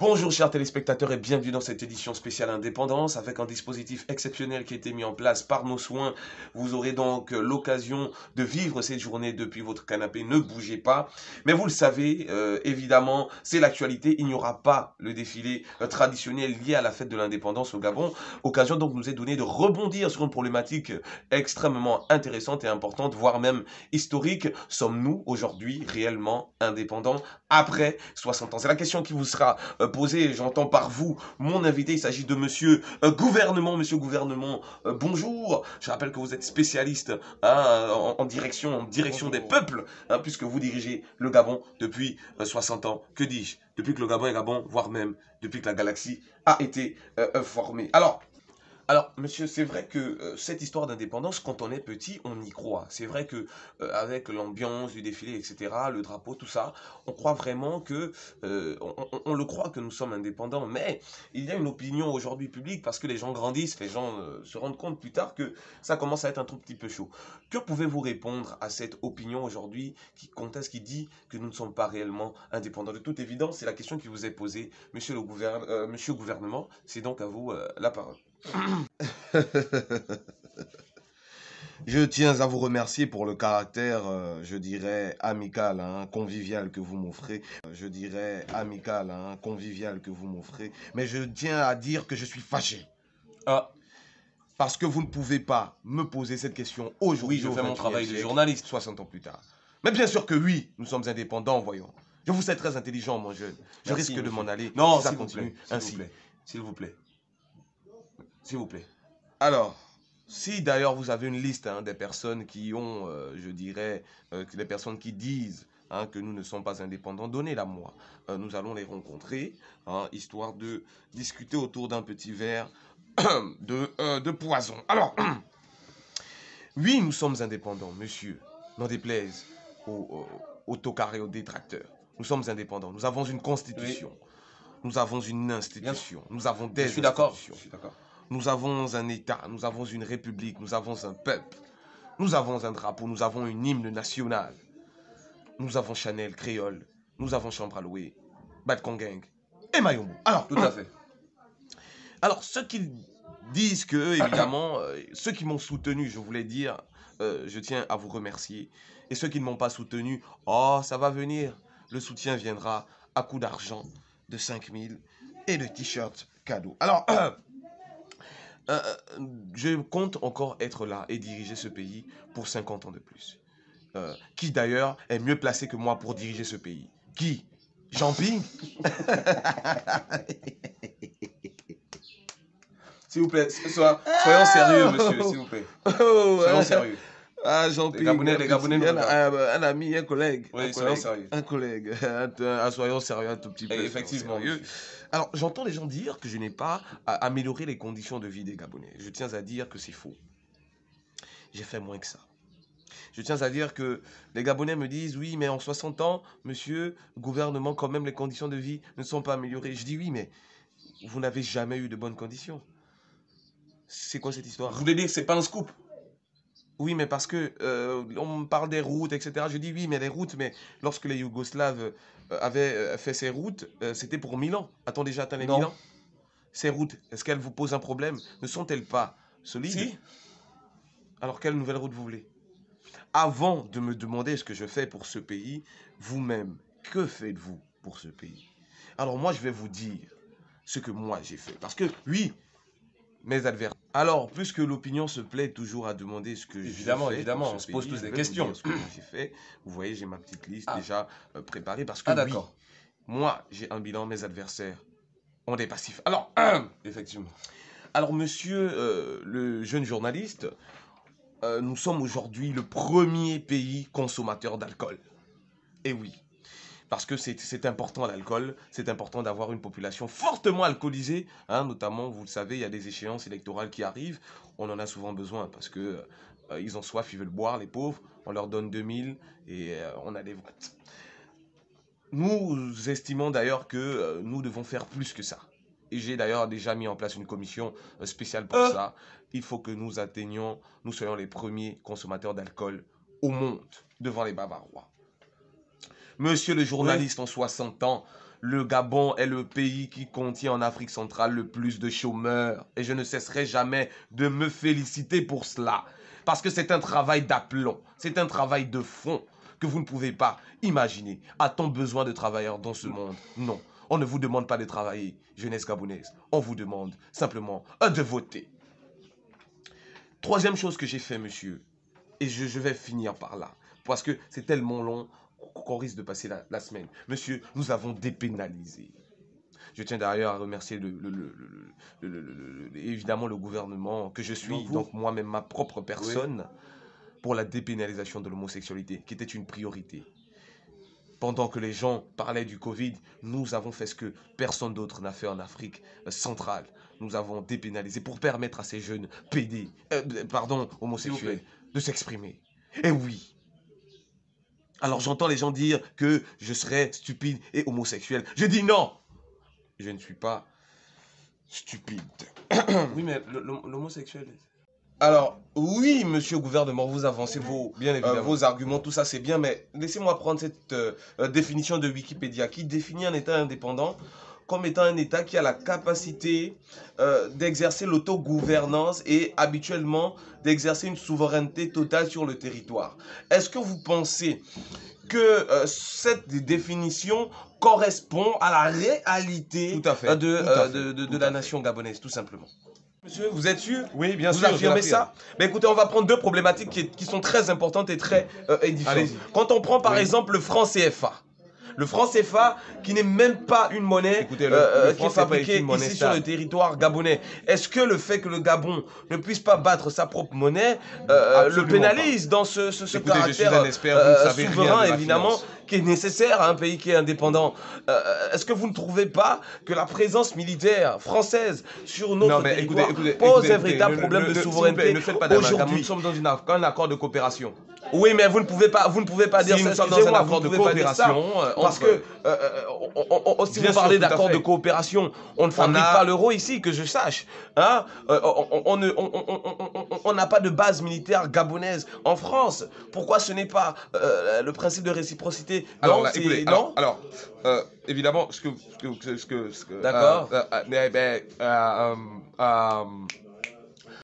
Bonjour chers téléspectateurs et bienvenue dans cette édition spéciale Indépendance avec un dispositif exceptionnel qui a été mis en place par nos soins. Vous aurez donc l'occasion de vivre cette journée depuis votre canapé, ne bougez pas. Mais vous le savez, évidemment, c'est l'actualité, il n'y aura pas le défilé traditionnel lié à la fête de l'indépendance au Gabon. Occasion donc nous est donnée de rebondir sur une problématique extrêmement intéressante et importante, voire même historique. Sommes-nous aujourd'hui réellement indépendants après 60 ans? C'est la question qui vous sera posée, j'entends par vous, mon invité, il s'agit de monsieur Gouvernement. Monsieur Gouvernement, bonjour. Je rappelle que vous êtes spécialiste hein, en direction des peuples, hein, puisque vous dirigez le Gabon depuis 60 ans. Que dis-je? Depuis que le Gabon est Gabon, voire même depuis que la galaxie a été formée. Alors, monsieur, c'est vrai que cette histoire d'indépendance, quand on est petit, on y croit. C'est vrai que avec l'ambiance du défilé, etc., le drapeau, tout ça, on croit vraiment que, on le croit que nous sommes indépendants. Mais il y a une opinion aujourd'hui publique parce que les gens grandissent, les gens se rendent compte plus tard que ça commence à être un tout petit peu chaud. Que pouvez-vous répondre à cette opinion aujourd'hui qui conteste, qui dit que nous ne sommes pas réellement indépendants? De toute évidence, c'est la question qui vous est posée, monsieur le gouvernement. C'est donc à vous la parole. Je tiens à vous remercier pour le caractère, je dirais, amical, hein, convivial que vous m'offrez. Mais je tiens à dire que je suis fâché. Ah, Parce que vous ne pouvez pas me poser cette question oui, aujourd'hui, je au fais mon 21e travail de siècle, journaliste. 60 ans plus tard. Mais bien sûr que oui, nous sommes indépendants, voyons. Je vous sais très intelligent, mon jeune. Je Merci, risque de monsieur. m'en aller Non, si ça s'il vous plaît, continue s'il vous ainsi. plaît, s'il vous plaît, s'il vous plaît. Alors, si d'ailleurs vous avez une liste hein, des personnes qui ont, je dirais, des personnes qui disent hein, que nous ne sommes pas indépendants, donnez-la moi. Nous allons les rencontrer, hein, histoire de discuter autour d'un petit verre de poison. Alors, oui, nous sommes indépendants, monsieur. N'en déplaise aux tocards et aux détracteurs. Nous sommes indépendants. Nous avons une Oui, constitution. Nous avons une bien sûr. institution. Nous avons Je des suis d'accord, institutions. je suis d'accord. Nous avons un État, nous avons une république, nous avons un peuple, nous avons un drapeau, nous avons une hymne nationale, nous avons Chanel, Créole, nous avons Chambre à louer, Bad Congang et Mayombo. Tout à fait. Alors, ceux qui disent que, évidemment, ceux qui m'ont soutenu, je voulais dire, je tiens à vous remercier. Et ceux qui ne m'ont pas soutenu, oh, ça va venir. Le soutien viendra à coup d'argent de 5000 et de t-shirts cadeaux. Alors, Euh, je compte encore être là et diriger ce pays pour 50 ans de plus. Qui d'ailleurs est mieux placé que moi pour diriger ce pays? Qui? Jean-Ping? S'il vous plaît, soyons sérieux, monsieur, s'il vous plaît. Oh, Soyons sérieux. ah, Les Jean-Ping, Gabonais nous regardent. un ami, un collègue, Oui, soyons sérieux. un collègue. Soyons sérieux un tout petit peu. Et Soyons effectivement, sérieux. monsieur. Alors, j'entends les gens dire que je n'ai pas amélioré les conditions de vie des Gabonais. Je tiens à dire que c'est faux. J'ai fait moins que ça. Je tiens à dire que les Gabonais me disent, oui, mais en 60 ans, monsieur, gouvernement, quand même, les conditions de vie ne sont pas améliorées. Je dis, oui, mais vous n'avez jamais eu de bonnes conditions. C'est quoi cette histoire? Vous voulez dire que c'est pas un scoop? Oui, mais parce que on me parle des routes, etc. Je dis, oui, mais les routes, mais lorsque les Yougoslaves avaient fait ces routes, c'était pour 1000 ans. A-t-on déjà atteint les 1000 Non. ans? Ces routes, est-ce qu'elles vous posent un problème? Ne sont-elles pas solides? Si? Alors, quelle nouvelle route vous voulez? Avant de me demander ce que je fais pour ce pays, vous-même, que faites-vous pour ce pays? Alors moi, je vais vous dire ce que moi j'ai fait. Parce que, oui, mes adversaires. Alors, puisque l'opinion se plaît toujours à demander ce que Évidemment, je fais évidemment, pour on ce se pose pays, tous je des vais vous questions. dire ce que moi j'ai fait. Vous voyez, j'ai ma petite liste Ah. déjà préparée. Parce que, Ah, oui, d'accord. moi, j'ai un bilan, mes adversaires ont des passifs. Alors, Effectivement. alors monsieur le jeune journaliste, nous sommes aujourd'hui le premier pays consommateur d'alcool. Et oui, parce que c'est important l'alcool, c'est important d'avoir une population fortement alcoolisée, hein, notamment, vous le savez, il y a des échéances électorales qui arrivent, on en a souvent besoin parce que ils ont soif, ils veulent boire, les pauvres, on leur donne 2000 et on a des votes. Nous estimons d'ailleurs que nous devons faire plus que ça. Et j'ai d'ailleurs déjà mis en place une commission spéciale pour ça. Il faut que nous atteignions, nous soyons les premiers consommateurs d'alcool au monde, devant les Bavarois. Monsieur le journaliste en 60 ans, le Gabon est le pays qui contient en Afrique centrale le plus de chômeurs. Et je ne cesserai jamais de me féliciter pour cela. Parce que c'est un travail d'aplomb, c'est un travail de fond que vous ne pouvez pas imaginer. A-t-on besoin de travailleurs dans ce monde? Non. On ne vous demande pas de travailler, jeunesse gabonaise. On vous demande simplement de voter. Troisième chose que j'ai fait, monsieur, et je vais finir par là, parce que c'est tellement long qu'on risque de passer la semaine. Monsieur, nous avons dépénalisé. Je tiens d'ailleurs à remercier évidemment le gouvernement que je suis, donc moi-même ma propre personne, pour la dépénalisation de l'homosexualité, qui était une priorité. Pendant que les gens parlaient du Covid, nous avons fait ce que personne d'autre n'a fait en Afrique centrale. Nous avons dépénalisé pour permettre à ces jeunes homosexuels, de s'exprimer. Et oui. Alors j'entends les gens dire que je serais stupide et homosexuel. Je dis non. Je ne suis pas stupide. Oui, mais l'homosexuel... Alors, oui, monsieur le gouvernement, vous avancez vos arguments, tout ça c'est bien, mais laissez-moi prendre cette définition de Wikipédia qui définit un État indépendant comme étant un État qui a la capacité d'exercer l'autogouvernance et habituellement d'exercer une souveraineté totale sur le territoire. Est-ce que vous pensez que cette définition correspond à la réalité de la nation gabonaise, tout simplement? Monsieur, vous êtes sûr? Oui, bien sûr. Vous affirmez ça? Mais écoutez, on va prendre deux problématiques qui sont très importantes et très édifiantes. Quand on prend par exemple le franc CFA, le franc CFA qui n'est même pas une monnaie qui est fabriquée ici sur le territoire gabonais. Est-ce que le fait que le Gabon ne puisse pas battre sa propre monnaie le pénalise dans ce caractère souverain, évidemment, qui est nécessaire à un pays qui est indépendant? Est-ce que vous ne trouvez pas que la présence militaire française sur notre territoire pose un véritable problème de souveraineté? Ne faites pas d'amalgame, nous sommes dans un accord de coopération. Oui, mais vous ne pouvez pas dire ça. Nous sommes dans un accord de coopération. Parce que si vous parlez d'accord de coopération, on ne fabrique pas l'euro ici, que je sache. Hein? On n'a pas de base militaire gabonaise en France. Pourquoi ce n'est pas le principe de réciprocité? Alors, là, écoutez, évidemment, D'accord.